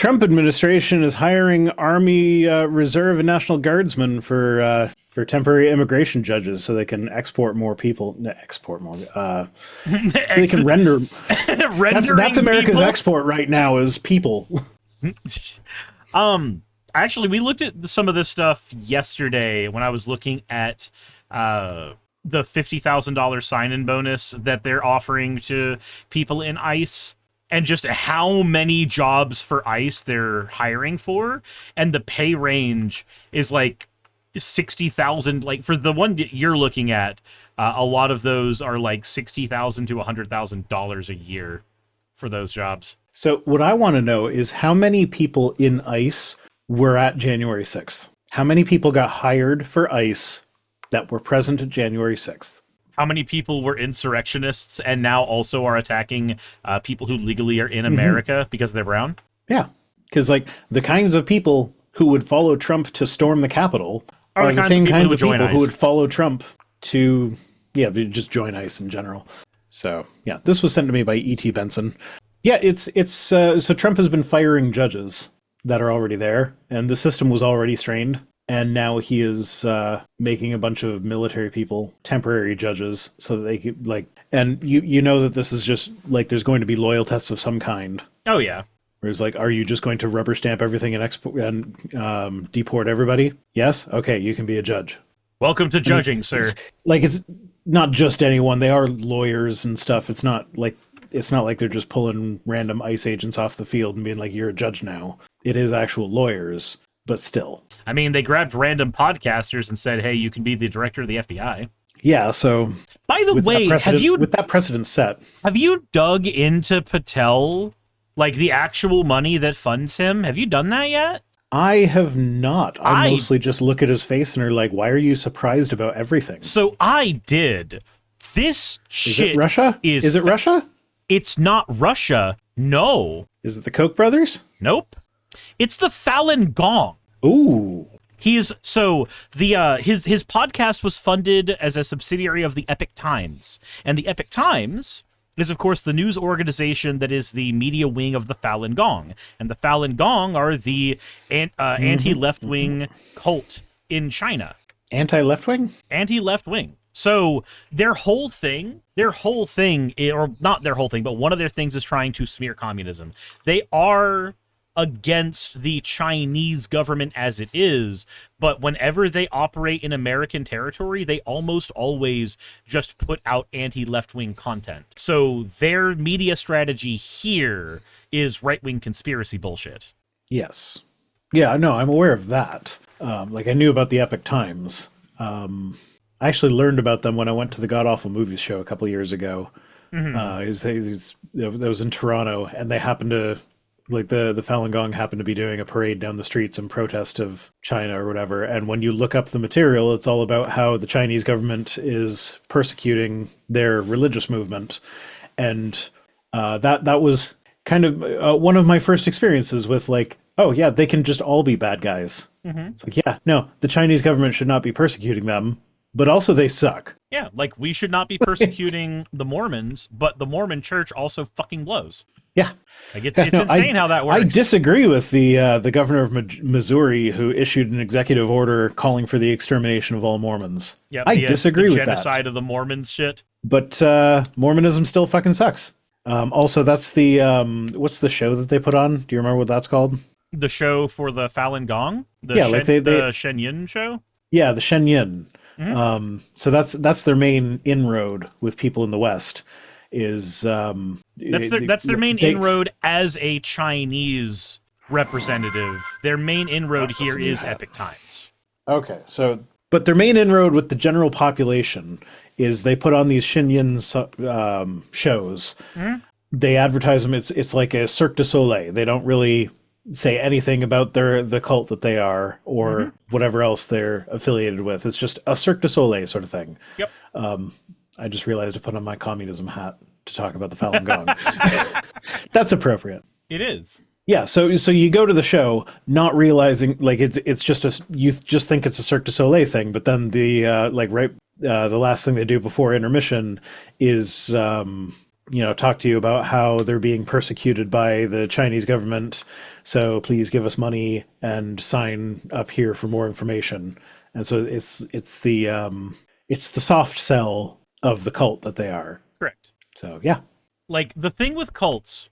Trump administration is hiring Army Reserve and National Guardsmen for temporary immigration judges so they can export more people. No, export more. So they can render. That's America's people? export right now is people. Actually, we looked at some of this stuff yesterday when I was looking at the $50,000 sign-in bonus that they're offering to people in ICE, and just how many jobs for ICE they're hiring for, and the pay range is like 60,000. Like for the one you're looking at, a lot of those are like $60,000 to $100,000 a year for those jobs. So what I want to know is how many people in ICE were at January 6th? How many people got hired for ICE that were present at January 6th? How many people were insurrectionists and now also are attacking people who legally are in America because they're brown? Yeah, because like the kinds of people who would follow Trump to storm the Capitol are the same kinds of people who would follow Trump to, just join ICE in general. So yeah, this was sent to me by E.T. Benson. Yeah, so Trump has been firing judges that are already there, and the system was already strained. And now he is making a bunch of military people temporary judges so that they could, like, and you know that this is just, like, there's going to be loyal tests of some kind. Oh, yeah. Where it's like, are you just going to rubber stamp everything and deport everybody? Yes? Okay, you can be a judge. Welcome to judging, sir. It's not just anyone. They are lawyers and stuff. It's not like they're just pulling random ICE agents off the field and being like, you're a judge now. It is actual lawyers, but still. I mean, they grabbed random podcasters and said, hey, you can be the director of the FBI. Yeah, so... By the way, with that precedent set... Have you dug into Patel, like the actual money that funds him? Have you done that yet? I have not. I mostly just look at his face and are like, why are you surprised about everything? So I did. This shit... Is it Russia? Is it Russia? It's not Russia. No. Is it the Koch brothers? Nope. It's the Falun Gong. Ooh. His podcast was funded as a subsidiary of the Epoch Times. And the Epoch Times is, of course, the news organization that is the media wing of the Falun Gong. And the Falun Gong are the anti-left-wing cult in China. Anti-left-wing? Anti-left-wing. So their whole thing, or not their whole thing, but one of their things is trying to smear communism. They are against the Chinese government as it is, but whenever they operate in American territory, they almost always just put out anti-left-wing content. So their media strategy here is right-wing conspiracy bullshit. Yes. Yeah, no, I'm aware of that. I knew about the Epoch Times. I actually learned about them when I went to the God Awful Movies show a couple years ago. That was in Toronto, and they happened to, like, the Falun Gong happened to be doing a parade down the streets in protest of China or whatever. And when you look up the material, it's all about how the Chinese government is persecuting their religious movement. And that was kind of one of my first experiences with, like, oh yeah, they can just all be bad guys. It's like, yeah, no, the Chinese government should not be persecuting them. But also they suck. Yeah, like we should not be persecuting the Mormons, but the Mormon church also fucking blows. Yeah. Like it's insane how that works. I disagree with the governor of Missouri who issued an executive order calling for the extermination of all Mormons. Yeah, I disagree with that. Genocide of the Mormons shit. But Mormonism still fucking sucks. Also, that's the, what's the show that they put on? Do you remember what that's called? The show for the Falun Gong? The Shen Yin show? Yeah, the Shen Yin. So that's their main inroad with people in the West. That's their main inroad as a Chinese representative. Their main inroad here is Epoch Times. Okay, but their main inroad with the general population is they put on these Shen shows. They advertise them. It's like a Cirque du Soleil. They don't really say anything about the cult that they are or whatever else they're affiliated with. It's just a Cirque du Soleil sort of thing. Yep. I just realized to put on my communism hat to talk about the Falun Gong. That's appropriate. It is. Yeah, so you go to the show not realizing, like, it's just you just think it's a Cirque du Soleil thing, but then the last thing they do before intermission is talk to you about how they're being persecuted by the Chinese government. So please give us money and sign up here for more information. And so it's the soft sell of the cult that they are. Correct. So yeah. Like, the thing with cults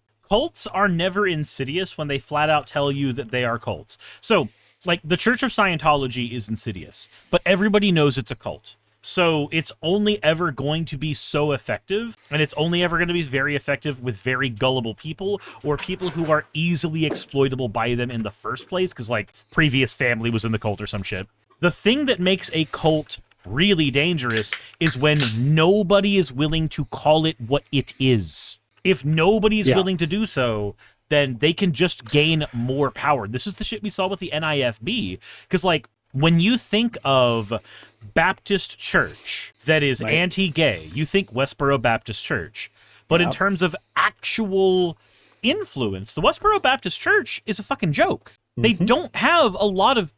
are never insidious when they flat out tell you that they are cults. So, like, the Church of Scientology is insidious, but everybody knows it's a cult. So it's only ever going to be so effective, and it's only ever going to be very effective with very gullible people or people who are easily exploitable by them in the first place, because, like, previous family was in the cult or some shit. The thing that makes a cult really dangerous is when nobody is willing to call it what it is. If nobody's willing to do so, then they can just gain more power. This is the shit we saw with the NIFB. Because, like, when you think of Baptist Church that is anti-gay, you think Westboro Baptist Church. But in terms of actual influence, the Westboro Baptist Church is a fucking joke. They don't have a lot of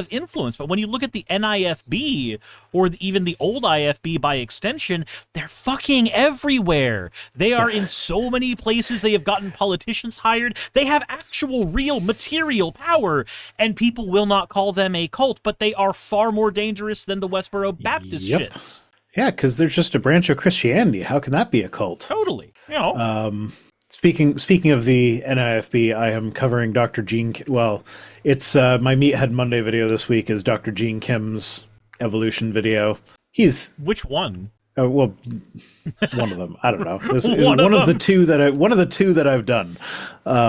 influence. But when you look at the NIFB or even the old IFB by extension, they're fucking everywhere. They are in so many places. They have gotten politicians hired. They have actual real material power, and people will not call them a cult, but they are far more dangerous than the Westboro Baptist shits. Yeah, because they're just a branch of Christianity. How can that be a cult? Totally. Speaking of the NIFB, I am covering Dr. Gene. Well, it's my Meathead Monday video this week is Dr. Gene Kim's evolution video. Which one? One of them. I don't know. It's one of the two that I've done.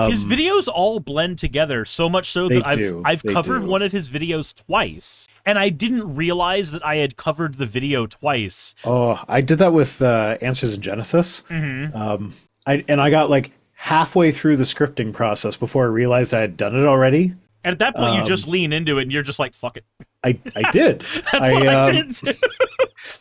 His videos all blend together so much so that I've covered one of his videos twice, and I didn't realize that I had covered the video twice. Oh, I did that with Answers in Genesis. I got like halfway through the scripting process before I realized I had done it already. And at that point, you just lean into it, and you're just like, "Fuck it." I did. That's what I did too.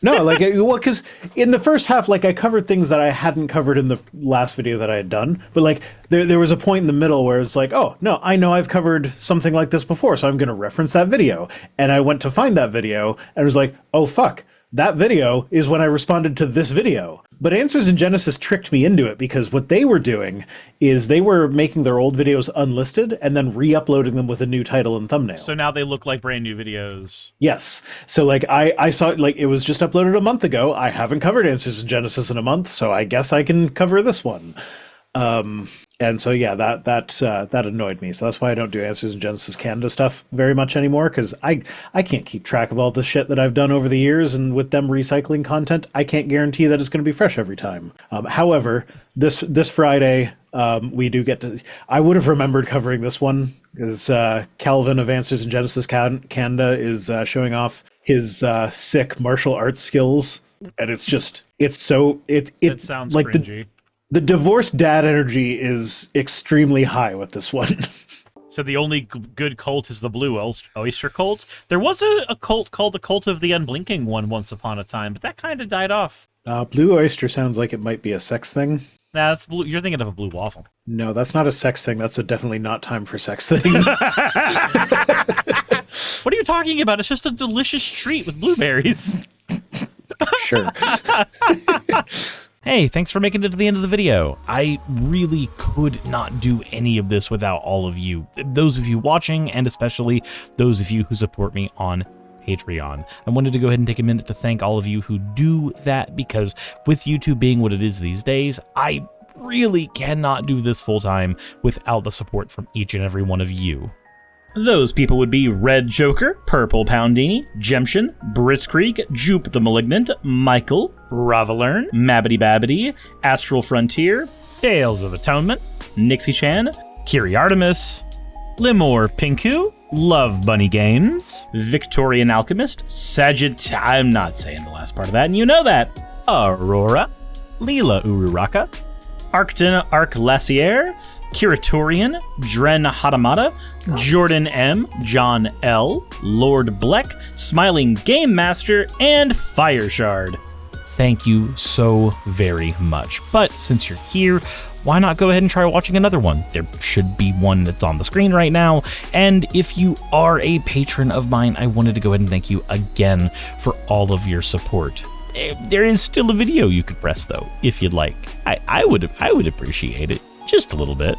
No, because in the first half, like, I covered things that I hadn't covered in the last video that I had done. But like, there was a point in the middle where it's like, oh no, I know I've covered something like this before, so I'm going to reference that video. And I went to find that video, and was like, oh fuck. That video is when I responded to this video. But Answers in Genesis tricked me into it, because what they were doing is they were making their old videos unlisted and then re-uploading them with a new title and thumbnail. So now they look like brand new videos. Yes. So like I saw it, like, it was just uploaded a month ago. I haven't covered Answers in Genesis in a month, so I guess I can cover this one. And so yeah, that annoyed me. So that's why I don't do Answers in Genesis Canada stuff very much anymore, because I can't keep track of all the shit that I've done over the years, and with them recycling content, I can't guarantee that it's going to be fresh every time. However, this Friday, we do get to. I would have remembered covering this one because Calvin of Answers in Genesis Canada is showing off his sick martial arts skills, and it sounds like cringy. The divorced dad energy is extremely high with this one. So the only good cult is the Blue Oyster Cult. There was a cult called the Cult of the Unblinking one once upon a time, but that kind of died off. Blue Oyster sounds like it might be a sex thing. Nah, that's blue. You're thinking of a blue waffle. No, that's not a sex thing. That's a definitely not time for sex thing. What are you talking about? It's just a delicious treat with blueberries. Sure. Hey, thanks for making it to the end of the video. I really could not do any of this without all of you. Those of you watching, and especially those of you who support me on Patreon. I wanted to go ahead and take a minute to thank all of you who do that, because with YouTube being what it is these days, I really cannot do this full time without the support from each and every one of you. Those people would be Red Joker, Purple Poundini, Jemshin, Britzkrieg, Jupe the Malignant, Michael, Ravalern, Mabbity Babbity, Astral Frontier, Tales of Atonement, Nixie-chan, Kiri Artemis, Limor Pinku, Love Bunny Games, Victorian Alchemist, I'm not saying the last part of that, and you know that, Aurora, Leela Ururaka, Arcton Arclacier, Curatorian, Dren Hadamata, Jordan M, John L, Lord Bleck, Smiling Game Master, and Fireshard. Thank you so very much. But since you're here, why not go ahead and try watching another one? There should be one that's on the screen right now. And if you are a patron of mine, I wanted to go ahead and thank you again for all of your support. There is still a video you could press, though, if you'd like. I would appreciate it just a little bit.